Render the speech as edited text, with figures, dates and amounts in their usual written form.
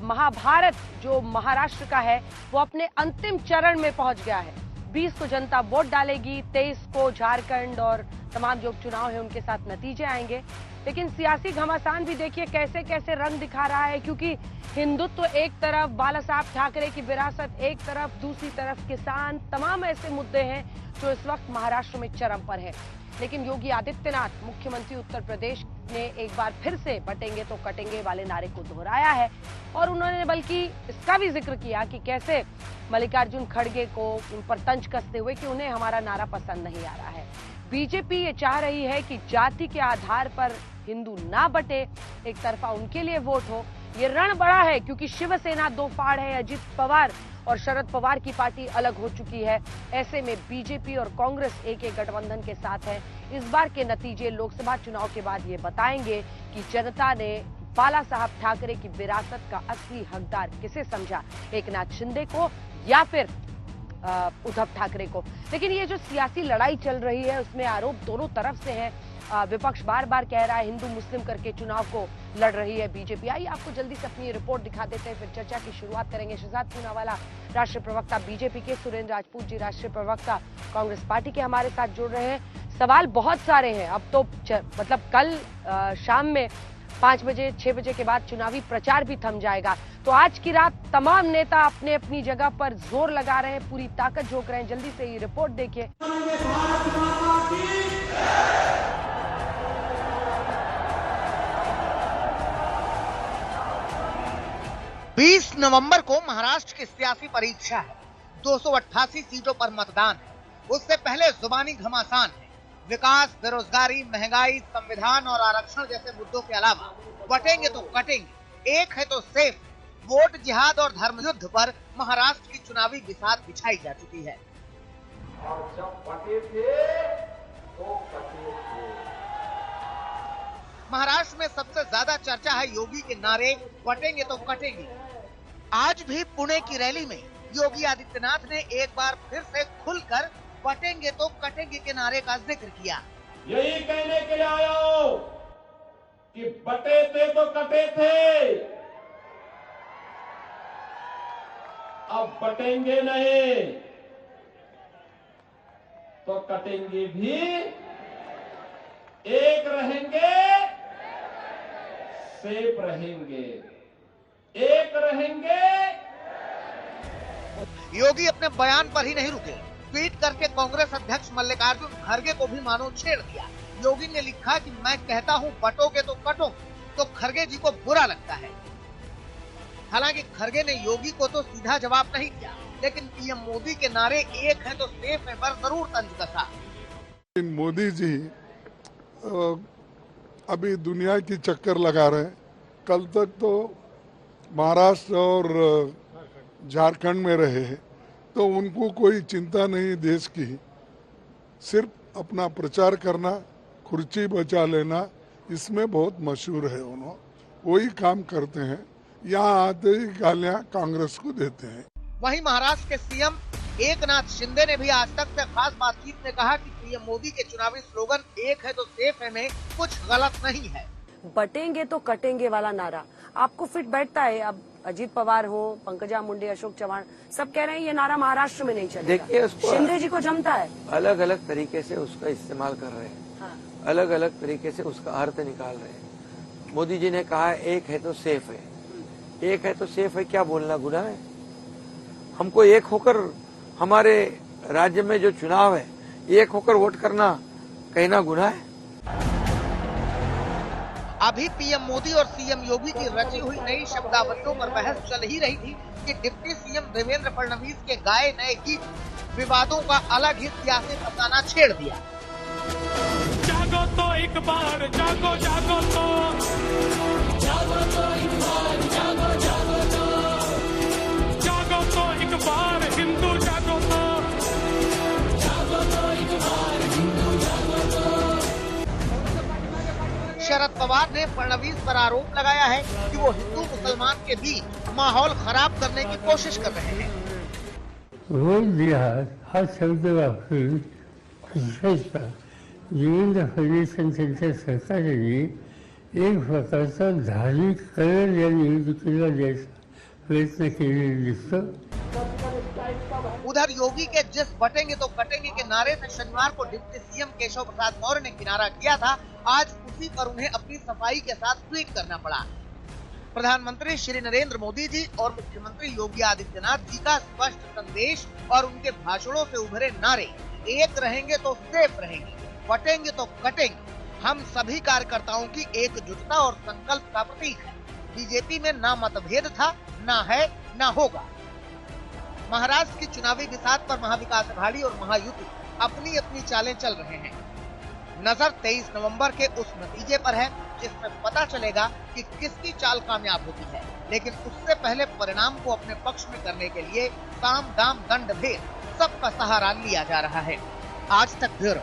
महाभारत जो महाराष्ट्र का है वो अपने अंतिम चरण में पहुंच गया है। 20 को जनता वोट डालेगी, 23 को झारखंड और तमाम जो चुनाव है उनके साथ नतीजे आएंगे। लेकिन सियासी घमासान भी देखिए कैसे कैसे रंग दिखा रहा है, क्योंकि हिंदुत्व एक तरफ, बाला साहब ठाकरे की विरासत एक तरफ, दूसरी तरफ किसान, तमाम ऐसे मुद्दे हैं जो इस वक्त महाराष्ट्र में चरम पर है। लेकिन योगी आदित्यनाथ मुख्यमंत्री उत्तर प्रदेश ने एक बार फिर से बटेंगे तो कटेंगे वाले नारे को दोहराया है और उन्होंने बल्कि इसका भी जिक्र किया कि कैसे मल्लिकार्जुन खड़गे को उन पर तंज कसते हुए कि उन्हें हमारा नारा पसंद नहीं आ रहा है। बीजेपी ये चाह रही है कि जाति के आधार पर हिंदू ना बटे, एक तरफा उनके लिए वोट हो। ये रण बड़ा है क्योंकि शिवसेना दो फाड़ है, अजित पवार और शरद पवार की पार्टी अलग हो चुकी है। ऐसे में बीजेपी और कांग्रेस एक एक गठबंधन के साथ है। इस बार के नतीजे लोकसभा चुनाव के बाद ये बताएंगे कि जनता ने बाला साहब ठाकरे की विरासत का असली हकदार किसे समझा, एकनाथ शिंदे को या फिर उद्धव ठाकरे को। लेकिन ये जो सियासी लड़ाई चल रही है उसमें आरोप दोनों तरफ से है। विपक्ष बार बार कह रहा है हिंदू मुस्लिम करके चुनाव को लड़ रही है बीजेपी। आइए आपको जल्दी से अपनी रिपोर्ट दिखा देते हैं, फिर चर्चा की शुरुआत करेंगे। शहजाद पूनावाला राष्ट्रीय प्रवक्ता बीजेपी के, सुरेंद्र राजपूत जी राष्ट्रीय प्रवक्ता कांग्रेस पार्टी के हमारे साथ जुड़ रहे हैं। सवाल बहुत सारे हैं। अब तो मतलब कल शाम में 5 बजे 6 बजे के बाद चुनावी प्रचार भी थम जाएगा, तो आज की रात तमाम नेता अपने अपनी जगह पर जोर लगा रहे हैं, पूरी ताकत झोंक रहे हैं। जल्दी से ये रिपोर्ट देखिए। 20 नवंबर को महाराष्ट्र की सियासी परीक्षा है। 288 सीटों पर मतदान है। उससे पहले जुबानी घमासान है। विकास, बेरोजगारी, महंगाई, संविधान और आरक्षण जैसे मुद्दों के अलावा बटेंगे तो कटेंगे, एक है तो सेफ, वोट जिहाद और धर्म युद्ध पर महाराष्ट्र की चुनावी बिसात बिछाई जा चुकी है। और जब बटे थे तो कटे थे। महाराष्ट्र में सबसे ज्यादा चर्चा है योगी के नारे बटेंगे तो कटेंगे। आज भी पुणे की रैली में योगी आदित्यनाथ ने एक बार फिर से खुलकर बटेंगे तो कटेंगे के नारे का जिक्र किया। यही कहने के लिए आया हूं कि बटे थे तो कटे थे, अब बटेंगे नहीं तो कटेंगे भी, एक रहेंगे, सेफ रहेंगे, एक रहेंगे। योगी अपने बयान पर ही नहीं रुके, ट्वीट करके कांग्रेस अध्यक्ष मल्लिकार्जुन खड़गे को भी मानो छेड़ दिया। योगी ने लिखा कि मैं कहता हूं बटोगे तो कटो, तो खड़गे जी को बुरा लगता है। हालांकि खड़गे ने योगी को तो सीधा जवाब नहीं दिया, लेकिन पीएम मोदी के नारे एक है तो सेफ है पर जरूर तंज कसा। मोदी जी अभी दुनिया की चक्कर लगा रहे हैं। कल तक तो महाराष्ट्र और झारखंड में रहे हैं, तो उनको कोई चिंता नहीं देश की, सिर्फ अपना प्रचार करना, कुर्सी बचा लेना, इसमें बहुत मशहूर है। उन्होंने वही काम करते हैं। यहाँ आते ही गालियां कांग्रेस को देते हैं। वहीं महाराष्ट्र के सीएम एकनाथ शिंदे ने भी आज तक से खास बातचीत में कहा कि पीएम मोदी के चुनावी स्लोगन एक है तो सेफ है में कुछ गलत नहीं है। बटेंगे तो कटेंगे वाला नारा आपको फिट बैठता है? अब अजित पवार हो, पंकजा मुंडे, अशोक चव्हाण सब कह रहे हैं ये नारा महाराष्ट्र में नहीं चलेगा। देखिए, उसको शिंदे जी को जमता है। अलग अलग तरीके से उसका इस्तेमाल कर रहे हैं। हाँ। अलग अलग तरीके से उसका अर्थ निकाल रहे हैं। मोदी जी ने कहा एक है तो सेफ है, एक है तो सेफ है, क्या बोलना गुनाह है? हमको एक होकर, हमारे राज्य में जो चुनाव है, एक होकर वोट करना कहना गुनाह है? अभी पीएम मोदी और सीएम योगी की रची हुई नई शब्दावलियों पर बहस चल ही रही थी कि डिप्टी सीएम देवेंद्र फडणवीस के गाए नए गीत विवादों का अलग ही सियासी फसाना छेड़ दिया। जागो तो एक बार, जागो जागो तो, जागो तो एक बार, जागो जागो तो, जागो तो एक बार हिंदू जागो तो, जागो तो एक बार हिंदू जागो तो। शरद पवार ने फडणवीस पर आरोप लगाया है कि वो हिंदू मुसलमान के बीच माहौल खराब करने की कोशिश कर रहे हैं। वोट जिहाद हा शब्द वापरून विशेषतः देवेंद्र फडणवीस आणि त्यांच्या सरकारने एक प्रकारचा धार्मिक कलर या निवडणुकीला द्यायचा प्रयत्न केले दिसतो. उधर योगी के जिस बटेंगे तो कटेंगे के नारे से शनिवार को डिप्टी सीएम केशव प्रसाद मौर्य ने किनारा किया था, आज उसी पर उन्हें अपनी सफाई के साथ ट्वीट करना पड़ा. प्रधानमंत्री श्री नरेंद्र मोदी जी और मुख्यमंत्री योगी आदित्यनाथ जी का स्पष्ट संदेश और उनके भाषणों से उभरे नारे, एक रहेंगे तो सेफ रहेंगे, बटेंगे तो कटेंगे, हम सभी कार्यकर्ताओं की एकजुटता और संकल्प का प्रतीक है. बीजेपी में ना मतभेद था, ना है, ना होगा. महाराष्ट्र की चुनावी बिसात पर महाविकास अघाड़ी और महायुति अपनी अपनी चालें चल रहे हैं. नजर 23 नवंबर के उस नतीजे पर है जिसमें पता चलेगा कि किसकी चाल कामयाब होती है. लेकिन उससे पहले परिणाम को अपने पक्ष में करने के लिए साम दाम दंड भेद सबका सहारा लिया जा रहा है. आज तक ब्यूरो.